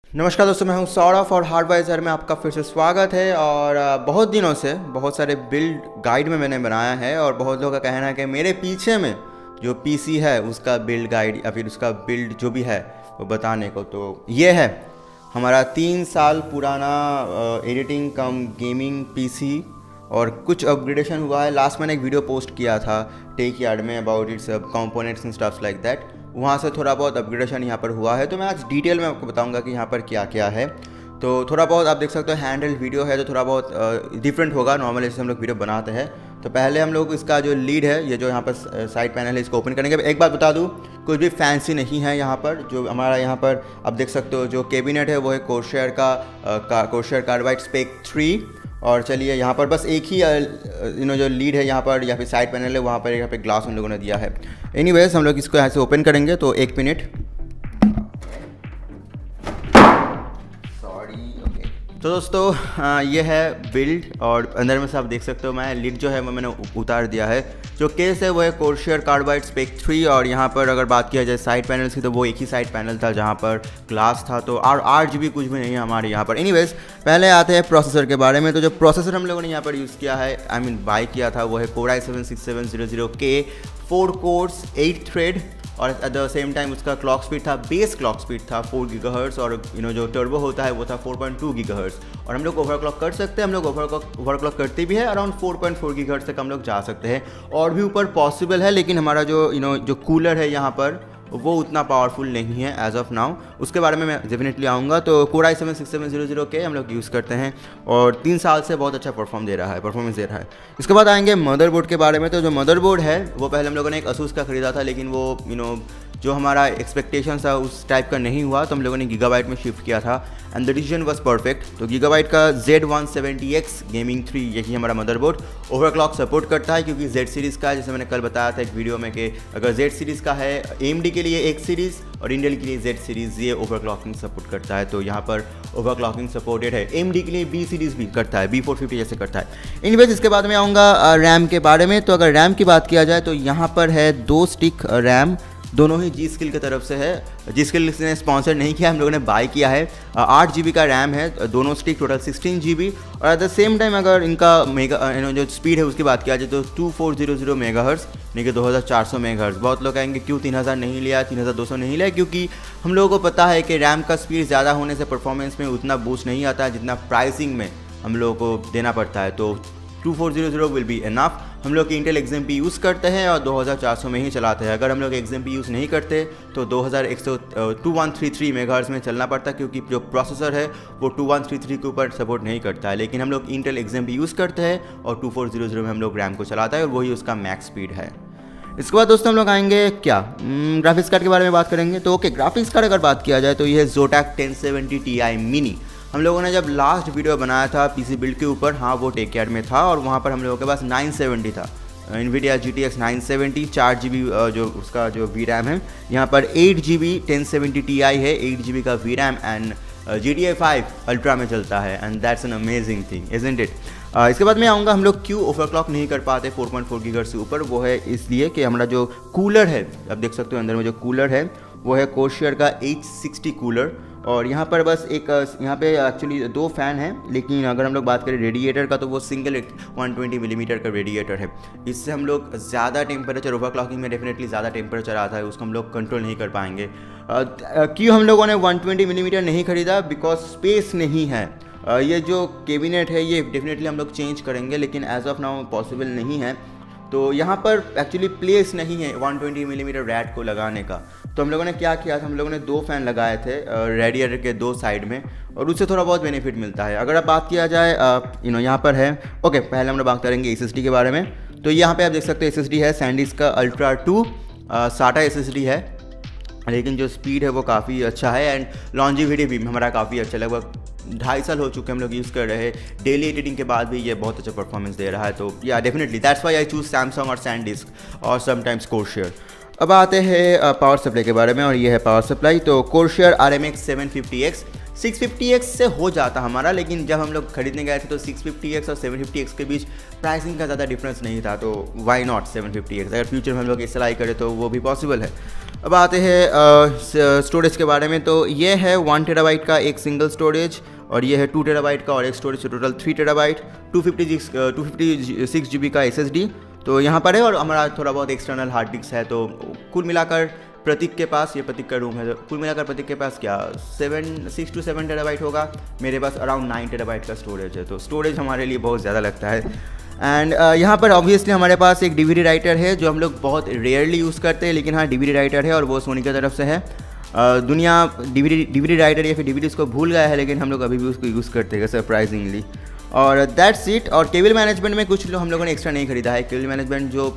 नमस्कार दोस्तों, मैं हूं सौरभ और हार्डवाइजर में आपका फिर से स्वागत है। और बहुत दिनों से बहुत सारे बिल्ड गाइड में मैंने बनाया है और बहुत लोगों का कहना है कि मेरे पीछे में जो पीसी है उसका बिल्ड गाइड या फिर उसका बिल्ड जो भी है वो बताने को। तो ये है हमारा 3 साल पुराना एडिटिंग कम गेमिंग पीसी और कुछ अपग्रेडेशन हुआ है। लास्ट मैंने एक वीडियो पोस्ट किया था टेक यार्ड में about it's components and stuffs like that. वहाँ से थोड़ा बहुत अपग्रेडेशन यहाँ पर हुआ है, तो मैं आज डिटेल में आपको बताऊंगा कि यहाँ पर क्या क्या है। तो थोड़ा बहुत आप देख सकते हो हैंडल्ड वीडियो है, तो थोड़ा बहुत डिफरेंट होगा नॉर्मल जैसे हम लोग वीडियो बनाते हैं। तो पहले हम लोग इसका जो लीड है, ये जो यहाँ पर साइड पैनल है, इसको ओपन करेंगे। एक बात बता दूँ, कुछ भी फैंसी नहीं है यहाँ पर। जो हमारा यहाँ पर आप देख सकते हो जो कैबिनेट है वो है कोर्शेयर का कोर्शेयर कार्बाइड स्पेक 3। और चलिए यहाँ पर बस एक ही जो लीड है यहाँ पर या फिर साइड पैनल है वहाँ पर यहाँ पे ग्लास उन लोगों ने दिया है। एनीवेज हम लोग इसको यहाँ से ओपन करेंगे, तो 1 मिनट। तो दोस्तों ये है बिल्ड और अंदर में से आप देख सकते हो मैं लीड जो है वो मैंने उतार दिया है। जो केस है वो है कोर्शेयर कार्बाइड स्पेक 3। और यहाँ पर अगर बात किया जाए साइड पैनल की तो वो एक ही साइड पैनल था जहाँ पर ग्लास था, तो और RGB कुछ भी नहीं है हमारे यहाँ पर। एनीवेज पहले आते हैं प्रोसेसर के बारे में। तो जो प्रोसेसर हम लोगों ने यहाँ पर यूज़ किया है, बाय किया था, वो है Core i7-6700K 4 कोर्स 8 थ्रेड। और एट द सेम टाइम उसका क्लॉक स्पीड था, बेस क्लॉक स्पीड था 4 गीगाहर्ट्ज़ और जो टर्बो होता है वो था 4.2 गीगाहर्ट्ज़। और हम लोग ओवरक्लॉक कर सकते हैं, हम लोग ओवरक्लॉक करते भी है अराउंड 4.4 गीगाहर्ट्ज़ तक हम लोग जा सकते हैं। और भी ऊपर पॉसिबल है, लेकिन हमारा जो जो कूलर है यहाँ पर वो उतना पावरफुल नहीं है एज ऑफ नाउ। उसके बारे में मैं डेफिनेटली आऊँगा। तो Core i7-6700K हम लोग यूज़ करते हैं और 3 साल से बहुत अच्छा परफॉर्मेंस दे रहा है। इसके बाद आएंगे मदरबोर्ड के बारे में। तो जो मदरबोर्ड है वो पहले हम लोगों ने एक Asus का ख़रीदा था, लेकिन वो जो हमारा एक्सपेक्टेशन था उस टाइप का नहीं हुआ, तो हम लोगों ने गीगाबाइट में शिफ्ट किया था and the decision was perfect. तो गीगाबाइट का Z170X गेमिंग 3 यही हमारा मदरबोर्ड ओवरक्लॉक सपोर्ट करता है, क्योंकि Z सीरीज़ का, जैसे मैंने कल बताया था एक वीडियो में कि अगर Z सीरीज़ का है AMD के लिए X सीरीज़ और इंटेल के लिए Z सीरीज़, ये ओवरक्लॉकिंग सपोर्ट करता है। तो यहाँ पर ओवरक्लॉकिंग सपोर्टेड है। AMD के लिए B सीरीज़ भी करता है, B450 जैसे करता है। इनवेज इसके बाद में आऊँगा रैम के बारे में। तो अगर रैम की बात किया जाए तो यहाँ पर है 2 स्टिक रैम, दोनों ही जी स्किल की तरफ से है। जी स्किल ने स्पॉन्सर नहीं किया, हम लोगों ने बाय किया है। 8 GB का रैम है, दोनों स्टिक टोटल 16 GB। और एट द सेम टाइम अगर इनका जो स्पीड है उसकी बात किया जाए तो 2400 मेगाहर्ट्ज़ नहीं कि 2400 मेगाहर्ट्ज़। बहुत लोग कहेंगे क्यों 3000 नहीं लिया, 3200 नहीं लिया, क्योंकि हम लोगों को पता है कि रैम का स्पीड ज़्यादा होने से परफॉर्मेंस में उतना बूस्ट नहीं आता है जितना प्राइसिंग में हम लोगों को देना पड़ता है। तो 2400 विल बी इनफ। हम लोग इंटेल XMP यूज़ करते हैं और 2400 में ही चलाते हैं। अगर हम लोग XMP यूज़ नहीं करते तो 2133 मेगाहर्ट्ज़ में चलना पड़ता है, क्योंकि जो प्रोसेसर है वो 2133 के ऊपर सपोर्ट नहीं करता है। लेकिन हम लोग इंटेल XMP यूज़ करते हैं और 2400 में हम लोग रैम को चलाता है और वही उसका मैक्स स्पीड है। इसके बाद दोस्तों हम लोग आएंगे क्या ग्राफिक्स कार्ड के बारे में बात करेंगे। तो ओके, ग्राफिक्स कार्ड अगर बात किया जाए तो ये है Zotac 1070 Ti मिनी। हम लोगों ने जब लास्ट वीडियो बनाया था पीसी बिल्ड के ऊपर, हाँ वो टेक यार्ड में था, और वहाँ पर हम लोगों के पास 970 था, NVIDIA GTX 970 4 GB जो उसका जो VRAM है। यहाँ पर 8 GB 1070 Ti है, 8 GB का VRAM एंड GTA 5 अल्ट्रा में चलता है and that's an amazing thing isn't it. इसके बाद मैं आऊँगा हम लोग क्यों ओवरक्लॉक नहीं कर पाते 4.4 गीगाहर्ट्ज़ से ऊपर। वो है इसलिए कि हमारा जो कूलर है, आप देख सकते हो अंदर में जो कूलर है वो है कोर्शियर का H60 कूलर। और यहाँ पर बस एक यहाँ पे एक्चुअली 2 फ़ैन हैं, लेकिन अगर हम लोग बात करें रेडिएटर का तो वो सिंगल 120 मिलीमीटर का रेडिएटर है। इससे हम लोग ज़्यादा टेम्परेचर, ओवरक्लॉकिंग में डेफिनेटली ज़्यादा टेम्परेचर आता है, उसको हम लोग कंट्रोल नहीं कर पाएंगे। क्यों हम लोगों ने 120 मिलीमीटर नहीं खरीदा? बिकॉज स्पेस नहीं है। ये जो कैबिनेट है ये डेफिनेटली हम लोग चेंज करेंगे, लेकिन एज ऑफ नाउ पॉसिबल नहीं है। तो यहाँ पर एक्चुअली प्लेस नहीं है 120 मिलीमीटर रैड को लगाने का। तो हम लोगों ने क्या किया था, हम लोगों ने 2 फ़ैन लगाए थे रेडिएटर के 2 साइड में, और उससे थोड़ा बहुत बेनिफिट मिलता है। अगर अब बात किया जाए यहाँ पर है ओके, पहले हम लोग बात करेंगे SSD के बारे में। तो यहाँ पे आप देख सकते हैं SSD है SanDisk का Ultra 2 SATA SSD है, लेकिन जो स्पीड है वो काफ़ी अच्छा है एंड लॉन्जिविटी भी हमारा काफ़ी अच्छा, लगभग 2.5 साल हो चुके हम लोग यूज़ कर रहे हैं। डेली एडिटिंग के बाद भी ये बहुत अच्छा परफॉर्मेंस दे रहा है। तो या definitely that's why I choose Samsung और SanDisk और समटाइम्स कोर्शियर। अब आते हैं पावर सप्लाई के बारे में, और ये है पावर सप्लाई। तो कोर्शियर RMX 750X 650X से हो जाता हमारा, लेकिन जब हम लोग खरीदने गए थे तो 650X और 750X के बीच प्राइसिंग का ज़्यादा डिफरेंस नहीं था, तो वाई नॉट 750X। अगर फ्यूचर में हम लोग इस्तेमाल करें तो वो भी पॉसिबल है। अब आते हैं स्टोरेज के बारे में। तो ये है 1 TB का एक सिंगल स्टोरेज, और ये है 2 TB का और एक स्टोरेज, टोटल 3 TB, 256 GB का SSD तो यहाँ पर है, और हमारा थोड़ा बहुत एक्सटर्नल हार्ड डिस्क है। तो कुल मिलाकर प्रतीक के पास, ये प्रतीक का रूम है, तो कुल मिलाकर प्रतीक के पास क्या 6 to 7 TB होगा। मेरे पास अराउंड 9 TB का स्टोरेज है, तो स्टोरेज हमारे लिए बहुत ज़्यादा लगता है। एंड यहाँ पर ऑब्वियसली हमारे पास एक DVD राइटर है जो हम लोग बहुत रेयरली यूज़ करते हैं, लेकिन हाँ DVD राइटर है, और वो सोनी की तरफ से है। दुनिया DVD राइटर या फिर DVDs को भूल गया है, लेकिन हम लोग अभी भी उसको यूज़ करते हैं सरप्राइजिंगली। और दैट्स इट। और केबल मैनेजमेंट में कुछ हम लोगों ने एक्स्ट्रा नहीं खरीदा है। केबल मैनेजमेंट जो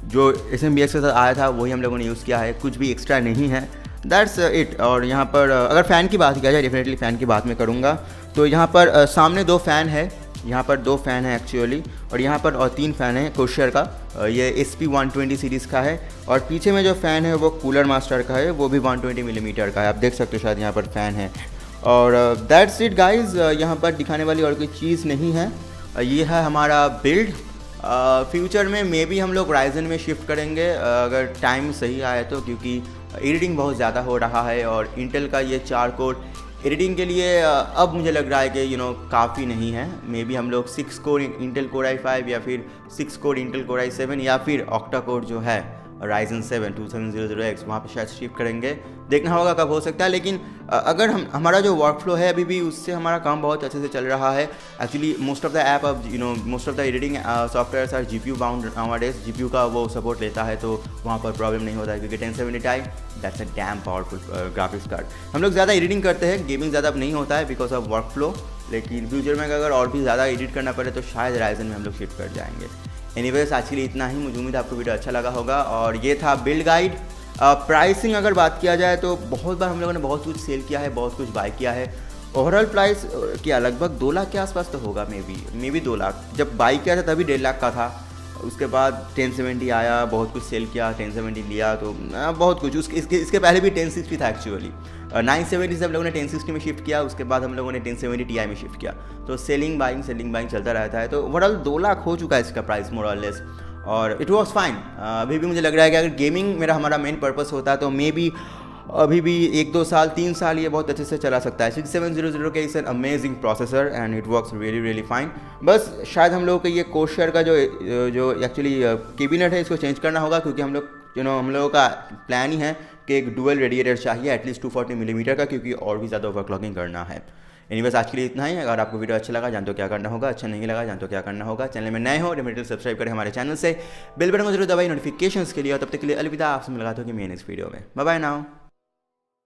जो SMBX के साथ आया था वही हम लोगों ने यूज़ किया है, कुछ भी एक्स्ट्रा नहीं है। That's it. और यहाँ पर अगर फ़ैन की बात किया जाए, डेफिनेटली फ़ैन की बात मैं करूँगा। तो यहाँ पर सामने 2 फ़ैन है, यहाँ पर 2 फ़ैन है एक्चुअली, और यहाँ पर और 3 फ़ैन है कोर्शियर का, ये SP120 सीरीज़ का है। और पीछे में जो फ़ैन है वो कूलर मास्टर का है, वो भी 120 मिलीमीटर का है। आप देख सकते हो शायद यहाँ पर फ़ैन है। और दैट्स इट गाइज। यहाँ पर दिखाने वाली और कोई चीज़ नहीं है। ये है हमारा बिल्ड। फ्यूचर में मे बी हम लोग राइजन में शिफ्ट करेंगे अगर टाइम सही आए तो, क्योंकि एडिटिंग बहुत ज़्यादा हो रहा है, और इंटेल का ये 4 कोर एडिटिंग के लिए अब मुझे लग रहा है कि काफ़ी नहीं है। मे बी हम लोग 6 कोर इंटेल Core i5 या फिर 6 कोर इंटेल Core i7 या फिर ऑक्टा कोर जो है Ryzen 7 2700X वहाँ पे शायद शिफ्ट करेंगे। देखना होगा कब हो सकता है, लेकिन अगर हमारा जो वर्क फ्लो है अभी भी उससे हमारा काम बहुत अच्छे से चल रहा है। Actually most of the app अब most of the editing softwares are GPU bound nowadays. GPU का वो सपोर्ट लेता है, तो वहाँ पर प्रॉब्लम नहीं होता है, क्योंकि 1070 Ti that's a dam powerful graphics card. हम लोग ज़्यादा एडिटिंग करते हैं, गेमिंग ज़्यादा अब नहीं होता है बिकॉज ऑफ वर्क फ्लो, लेकिन फ्यूचर में अगर और भी ज़्यादा एडिट करना पड़े तो शायद राइजन में हम लोग शिफ्ट कर जाएंगे। एनीवेज आज के लिए इतना ही। मुझे उम्मीद है आपको वीडियो अच्छा लगा होगा, और ये था बिल्ड गाइड। प्राइसिंग अगर बात किया जाए तो बहुत बार हम लोगों ने बहुत कुछ सेल किया है, बहुत कुछ बाय किया है। ओवरऑल प्राइस क्या लगभग 2 लाख के आसपास तो होगा, मे बी 2 लाख। जब बाई किया था तभी 1.5 लाख का था, उसके बाद 1070 आया, बहुत कुछ सेल किया, 1070 लिया, तो बहुत कुछ। इसके पहले भी 1060 था एक्चुअली। 970 से हम लोगों ने 1060 में शिफ्ट किया, उसके बाद हम लोगों ने 1070 Ti में शिफ्ट किया। तो सेलिंग बाइंग चलता रहता है। तो ओवरऑल 2 लाख हो चुका है इसका प्राइस मोर और लेस, और इट वॉज फाइन। अभी भी मुझे लग रहा है कि अगर गेमिंग हमारा मेन पर्पस होता है तो मे बी अभी भी 1-2 साल 3 साल ये बहुत अच्छे से चला सकता है। 6700 के is an amazing processor and it works really fine. बस शायद हम लोगों को ये कोर्शियर का जो एक्चुअली कैबिनेट है इसको चेंज करना होगा, क्योंकि हम लोगों का प्लान ही है कि एक डुअल रेडिएटर चाहिए एटलीस्ट 240 मिलीमीटर का, क्योंकि और भी ज़्यादा ओवरक्लॉकिंग करना है। एनीवेज आज के लिए इतना ही। अगर आपको वीडियो अच्छा लगा जानते हो क्या करना होगा, अच्छा नहीं लगा जानते हो क्या करना होगा। चैनल में नए हो डेफिनेटली सब्सक्राइब करें हमारे चैनल से, बेल बटन को जरूर दबाइए नोटिफिकेशंस के लिए। और तब तक के लिए अलविदा, आपसे मुलाकात होगी मेरे नेक्स्ट वीडियो में। Bye bye now.